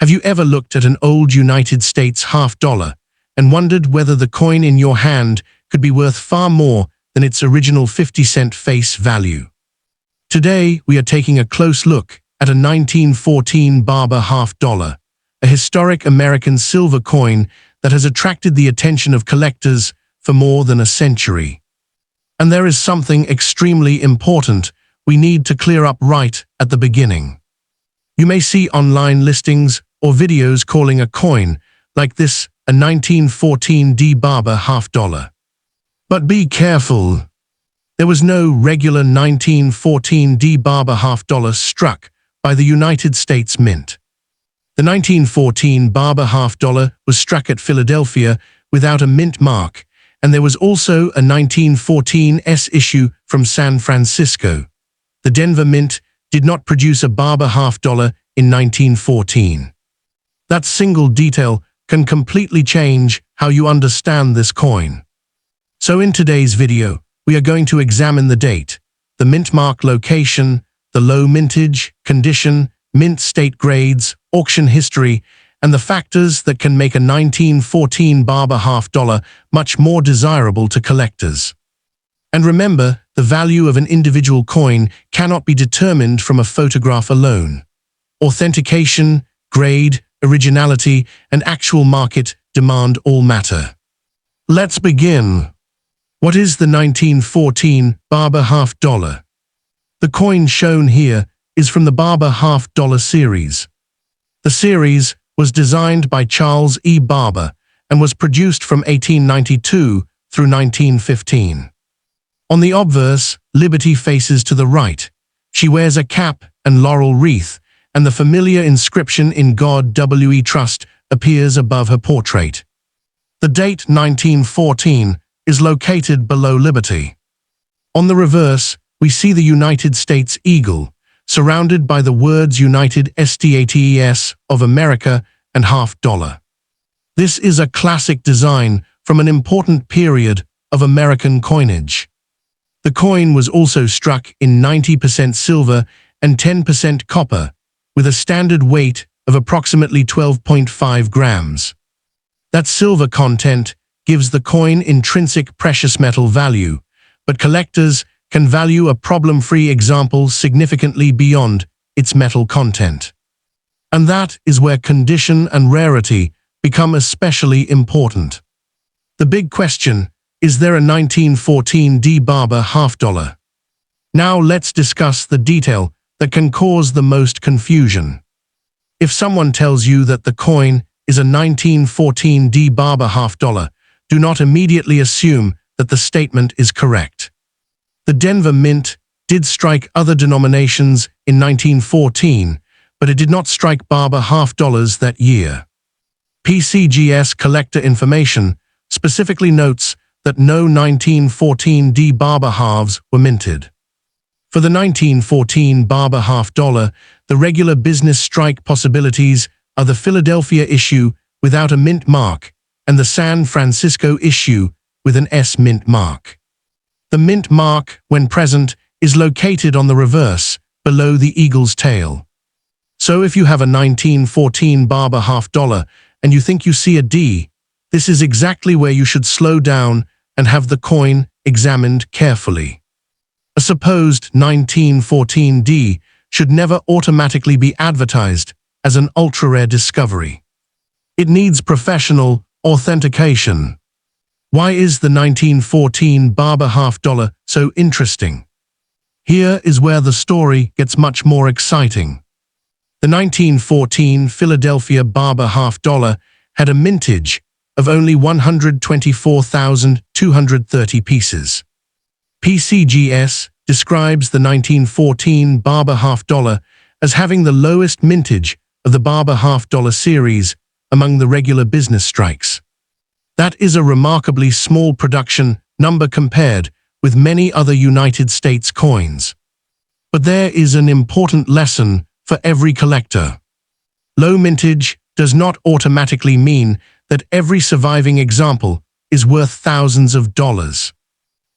Have you ever looked at an old United States half-dollar and wondered whether the coin in your hand could be worth far more than its original 50-cent face value? Today, we are taking a close look at a 1914 Barber half-dollar, a historic American silver coin that has attracted the attention of collectors for more than a century. And there is something extremely important we need to clear up right at the beginning. You may see online listings or videos calling a coin like this a 1914 Barber half-dollar. But be careful. There was no regular 1914 Barber half-dollar struck by the United States Mint. The 1914 Barber half-dollar was struck at Philadelphia without a mint mark, and there was also a 1914 S issue from San Francisco. The Denver Mint did not produce a Barber half-dollar in 1914. That single detail can completely change how you understand this coin. So in today's video, we are going to examine the date, the mint mark location, the low mintage, condition, mint state grades, auction history, and the factors that can make a 1914 Barber half-dollar much more desirable to collectors. And remember, the value of an individual coin cannot be determined from a photograph alone. Authentication, grade, originality, and actual market demand all matter. Let's begin. What is the 1914 Barber half-dollar? The coin shown here is from the Barber half-dollar series. The series was designed by Charles E. Barber and was produced from 1892 through 1915. On the obverse, Liberty faces to the right. She wears a cap and laurel wreath, and the familiar inscription "In God We Trust" appears above her portrait. The date 1914 is located below Liberty. On the reverse, we see the United States eagle, surrounded by the words United States of America and half-dollar. This is a classic design from an important period of American coinage. The coin was also struck in 90% silver and 10% copper, with a standard weight of approximately 12.5 grams. That silver content gives the coin intrinsic precious metal value, but collectors can value a problem-free example significantly beyond its metal content. And that is where condition and rarity become especially important. The big question, is there a 1914 Barber half-dollar? Now let's discuss the detail that can cause the most confusion. If someone tells you that the coin is a 1914 Barber half-dollar, do not immediately assume that the statement is correct. The Denver Mint did strike other denominations in 1914, but it did not strike Barber half-dollars that year. PCGS collector information specifically notes that no 1914 Barber halves were minted. For the 1914 Barber half-dollar, the regular business strike possibilities are the Philadelphia issue without a mint mark and the San Francisco issue with an S mint mark. The mint mark, when present, is located on the reverse, below the eagle's tail. So if you have a 1914 Barber half-dollar and you think you see a D, this is exactly where you should slow down and have the coin examined carefully. A supposed 1914 D should never automatically be advertised as an ultra-rare discovery. It needs professional authentication. Why is the 1914 Barber half-dollar so interesting? Here is where the story gets much more exciting. The 1914 Philadelphia Barber half-dollar had a mintage of only 124,230 pieces. PCGS describes the 1914 Barber half-dollar as having the lowest mintage of the Barber half-dollar series among the regular business strikes. That is a remarkably small production number compared with many other United States coins. But there is an important lesson for every collector. Low mintage does not automatically mean that every surviving example is worth thousands of dollars.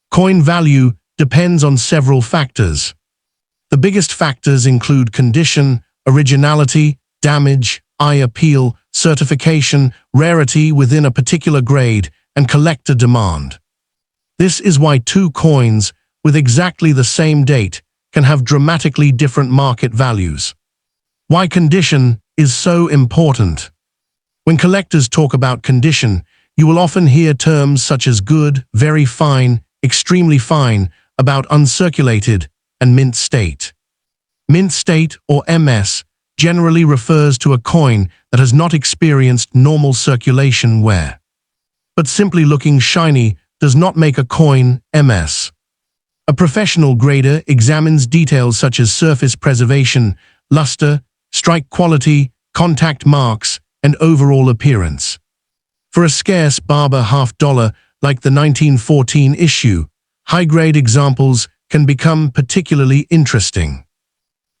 Coin value depends on several factors. The biggest factors include condition, originality, damage, eye appeal, certification, rarity within a particular grade, and collector demand. This is why two coins with exactly the same date can have dramatically different market values. Why condition is so important. When collectors talk about condition, you will often hear terms such as good, very fine, extremely fine, about uncirculated, and mint state. Mint state, or MS, generally refers to a coin that has not experienced normal circulation wear. But simply looking shiny does not make a coin MS. A professional grader examines details such as surface preservation, luster, strike quality, contact marks, and overall appearance. For a scarce Barber $half like the 1914 issue, high-grade examples can become particularly interesting.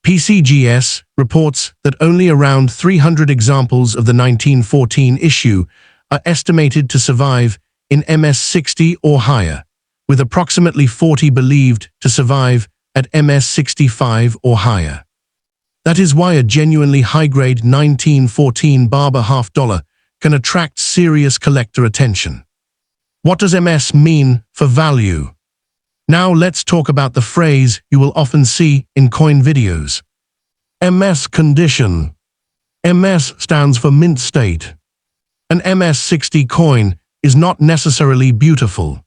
PCGS reports that only around 300 examples of the 1914 issue are estimated to survive in MS60 or higher, with approximately 40 believed to survive at MS65 or higher. That is why a genuinely high-grade 1914 Barber $half can attract serious collector attention. What does MS mean for value? Now let's talk about the phrase you will often see in coin videos. MS condition. MS stands for mint state. An MS60 coin is not necessarily beautiful.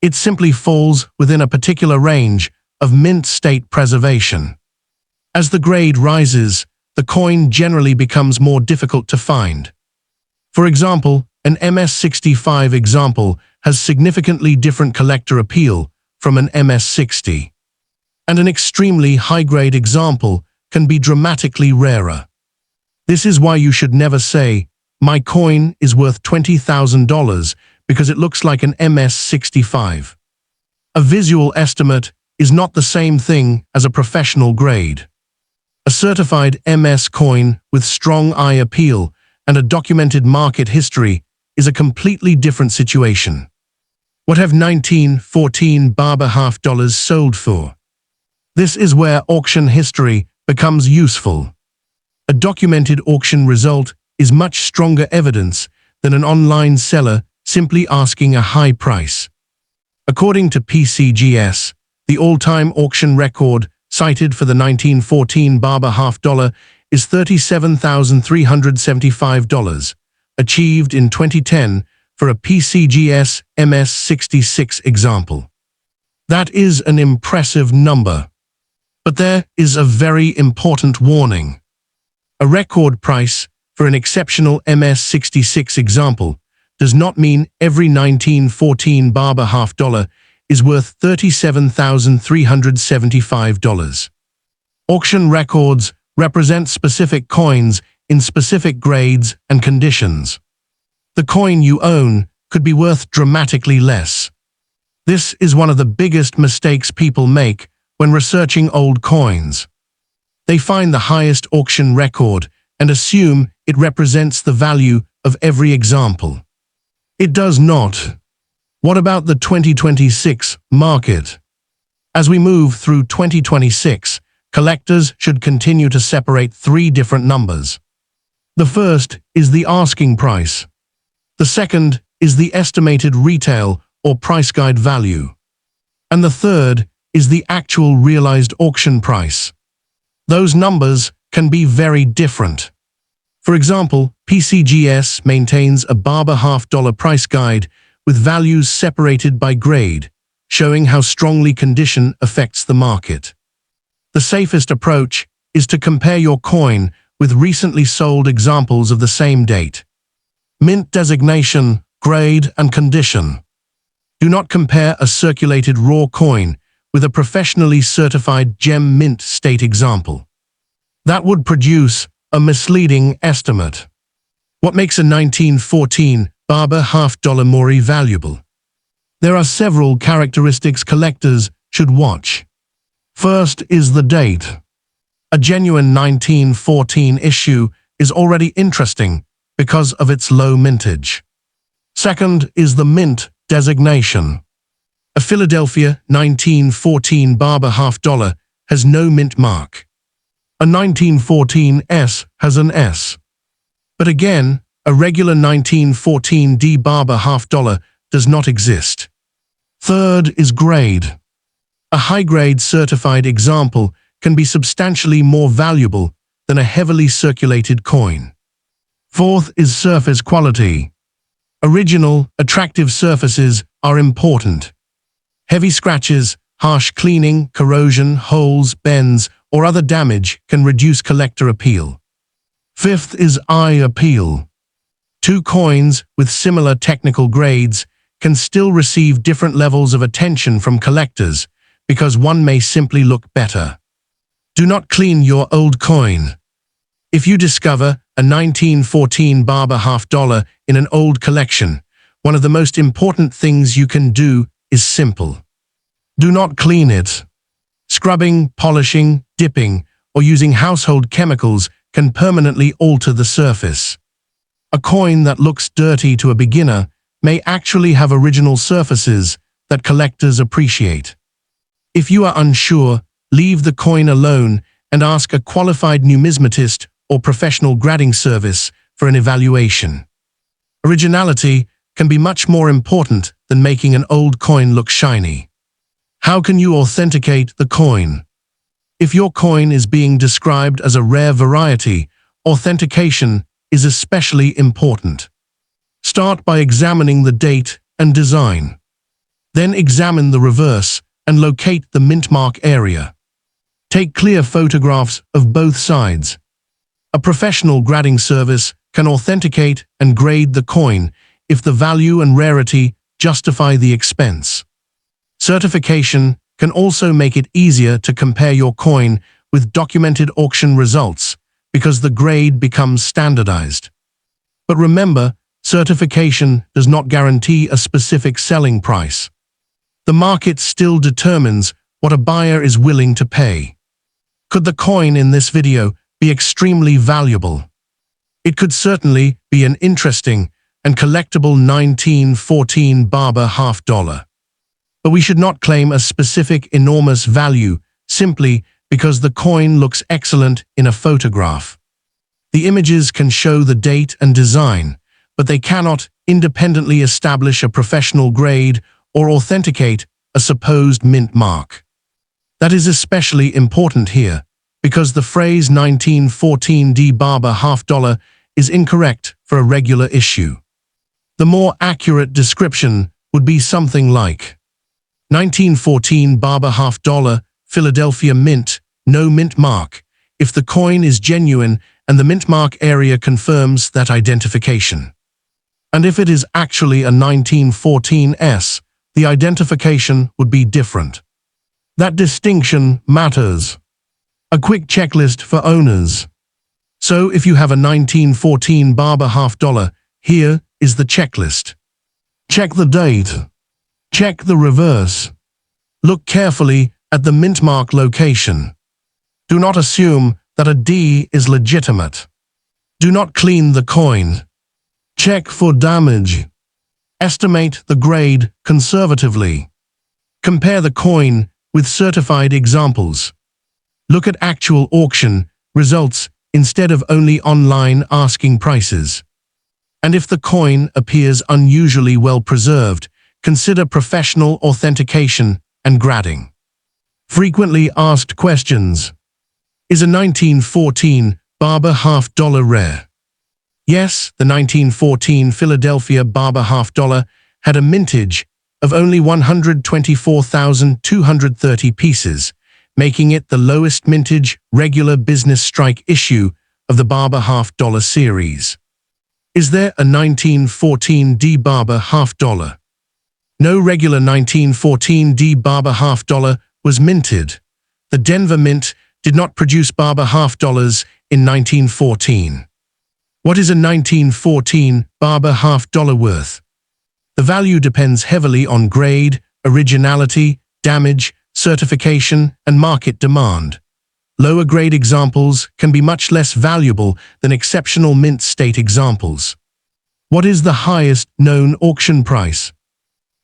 It simply falls within a particular range of mint state preservation. As the grade rises, the coin generally becomes more difficult to find. For example, an MS65 example has significantly different collector appeal from an MS60. And an extremely high-grade example can be dramatically rarer. This is why you should never say, "My coin is worth $20,000 because it looks like an MS65. A visual estimate is not the same thing as a professional grade. A certified MS coin with strong eye appeal and a documented market history is a completely different situation. What have 1914 Barber $half sold for? This is where auction history becomes useful. A documented auction result is much stronger evidence than an online seller simply asking a high price. According to PCGS, the all-time auction record cited for the 1914 Barber $half is $37,375, achieved in 2010 for a PCGS MS66 example. That is an impressive number. But there is a very important warning. A record price for an exceptional MS66 example does not mean every 1914 Barber $half is worth $37,375. Auction records represent specific coins in specific grades and conditions. The coin you own could be worth dramatically less. This is one of the biggest mistakes people make when researching old coins. They find the highest auction record and assume it represents the value of every example. It does not. What about the 2026 market? As we move through 2026, collectors should continue to separate three different numbers. The first is the asking price. The second is the estimated retail or price guide value. And the third is the actual realized auction price. Those numbers can be very different. For example, PCGS maintains a Barber $half price guide with values separated by grade, showing how strongly condition affects the market. The safest approach is to compare your coin with recently sold examples of the same date. Mint designation, grade, and condition. Do not compare a circulated raw coin with a professionally certified gem mint state example. That would produce a misleading estimate. What makes a 1914 Barber $half more valuable? There are several characteristics collectors should watch. First is the date. A genuine 1914 issue is already interesting because of its low mintage. Second is the mint designation. A Philadelphia 1914 Barber $half has no mint mark. A 1914 S has an S. But again, a regular 1914 Barber $half does not exist. Third is grade. A high-grade certified example can be substantially more valuable than a heavily circulated coin. Fourth is surface quality. Original, attractive surfaces are important. Heavy scratches, harsh cleaning, corrosion, holes, bends, or other damage can reduce collector appeal. Fifth is eye appeal. Two coins with similar technical grades can still receive different levels of attention from collectors because one may simply look better. Do not clean your old coin. If you discover a 1914 Barber $half in an old collection, one of the most important things you can do is simple. Do not clean it. Scrubbing, polishing, dipping, or using household chemicals can permanently alter the surface. A coin that looks dirty to a beginner may actually have original surfaces that collectors appreciate. If you are unsure, leave the coin alone and ask a qualified numismatist or professional grading service for an evaluation. Originality can be much more important than making an old coin look shiny. How can you authenticate the coin? If your coin is being described as a rare variety, authentication is especially important. Start by examining the date and design. Then examine the reverse and locate the mint mark area. Take clear photographs of both sides. A professional grading service can authenticate and grade the coin if the value and rarity justify the expense. Certification can also make it easier to compare your coin with documented auction results because the grade becomes standardized. But remember, certification does not guarantee a specific selling price. The market still determines what a buyer is willing to pay. Could the coin in this video be extremely valuable? It could certainly be an interesting and collectible 1914 Barber $half. But we should not claim a specific enormous value simply because the coin looks excellent in a photograph. The images can show the date and design, but they cannot independently establish a professional grade or authenticate a supposed mint mark. That is especially important here, because the phrase 1914 Barber $half is incorrect for a regular issue. The more accurate description would be something like 1914 Barber $half, Philadelphia Mint, no mint mark, if the coin is genuine and the mint mark area confirms that identification. And if it is actually a 1914s, the identification would be different. That distinction matters. A quick checklist for owners. So if you have a 1914 Barber $half, here is the checklist. Check the date. Check the reverse. Look carefully at the mint mark location. Do not assume that a D is legitimate. Do not clean the coin. Check for damage. Estimate the grade conservatively. Compare the coin with certified examples. Look at actual auction results instead of only online asking prices. And if the coin appears unusually well preserved, consider professional authentication and grading. Frequently asked questions. Is a 1914 Barber $half rare? Yes, the 1914 Philadelphia Barber $half had a mintage of only 124,230 pieces, making it the lowest mintage regular business strike issue of the Barber $half series. Is there a 1914 Barber $half? No regular 1914 Barber $half was minted. The Denver Mint did not produce Barber $half in 1914. What is a 1914 Barber $half worth? The value depends heavily on grade, originality, damage, certification, and market demand. Lower grade examples can be much less valuable than exceptional mint state examples. What is the highest known auction price?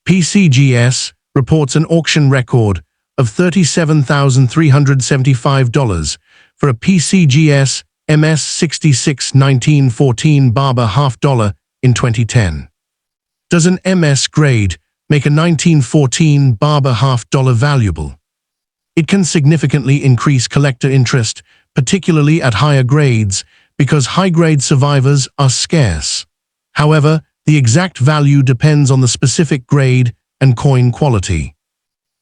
PCGS reports an auction record of $37,375 for a PCGS MS 66 1914 Barber half dollar in 2010. Does an MS grade make a 1914 Barber half dollar valuable? It can significantly increase collector interest, particularly at higher grades, because high-grade survivors are scarce. However, the exact value depends on the specific grade and coin quality.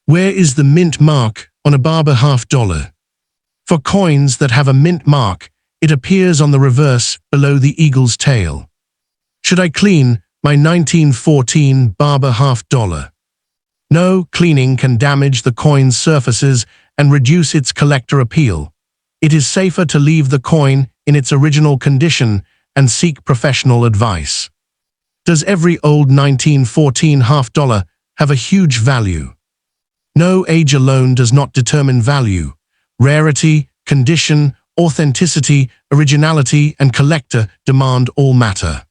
Where is the mint mark on a Barber half dollar? For coins that have a mint mark, it appears on the reverse below the eagle's tail. Should I clean my 1914 Barber half dollar? No, cleaning can damage the coin's surfaces and reduce its collector appeal. It is safer to leave the coin in its original condition and seek professional advice. Does every old 1914 half dollar have a huge value? No, age alone does not determine value. Rarity, condition, authenticity, originality, and collector demand all matter.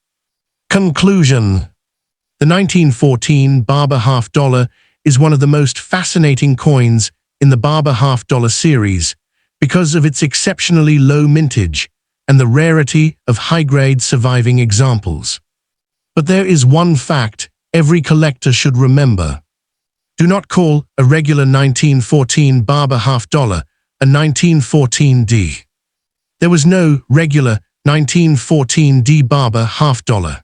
Conclusion. The 1914 Barber half dollar is one of the most fascinating coins in the Barber half dollar series because of its exceptionally low mintage and the rarity of high-grade surviving examples. But there is one fact every collector should remember. Do not call a regular 1914 Barber half dollar a 1914D. There was no regular 1914D Barber half dollar.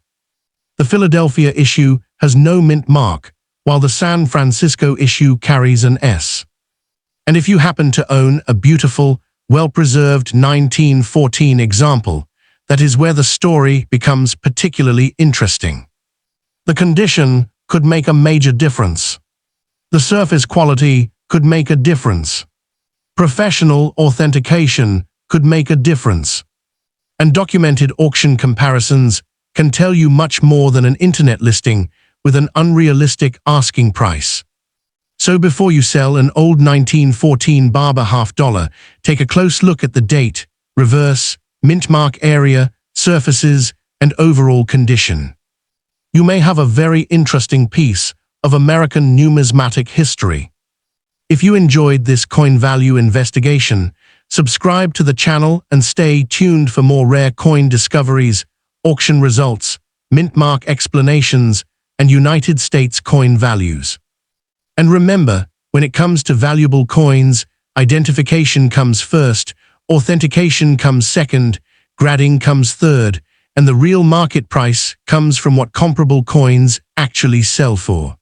The Philadelphia issue has no mint mark, while the San Francisco issue carries an S. And if you happen to own a beautiful, well-preserved 1914 example, that is where the story becomes particularly interesting. The condition could make a major difference. The surface quality could make a difference. Professional authentication could make a difference. And documented auction comparisons can tell you much more than an internet listing with an unrealistic asking price. So before you sell an old 1914 Barber half dollar, take a close look at the date, reverse, mint mark area, surfaces, and overall condition. You may have a very interesting piece of American numismatic history. If you enjoyed this coin value investigation, subscribe to the channel and stay tuned for more rare coin discoveries, auction results, mint mark explanations, and United States coin values. And remember, when it comes to valuable coins, identification comes first, authentication comes second, grading comes third, and the real market price comes from what comparable coins actually sell for.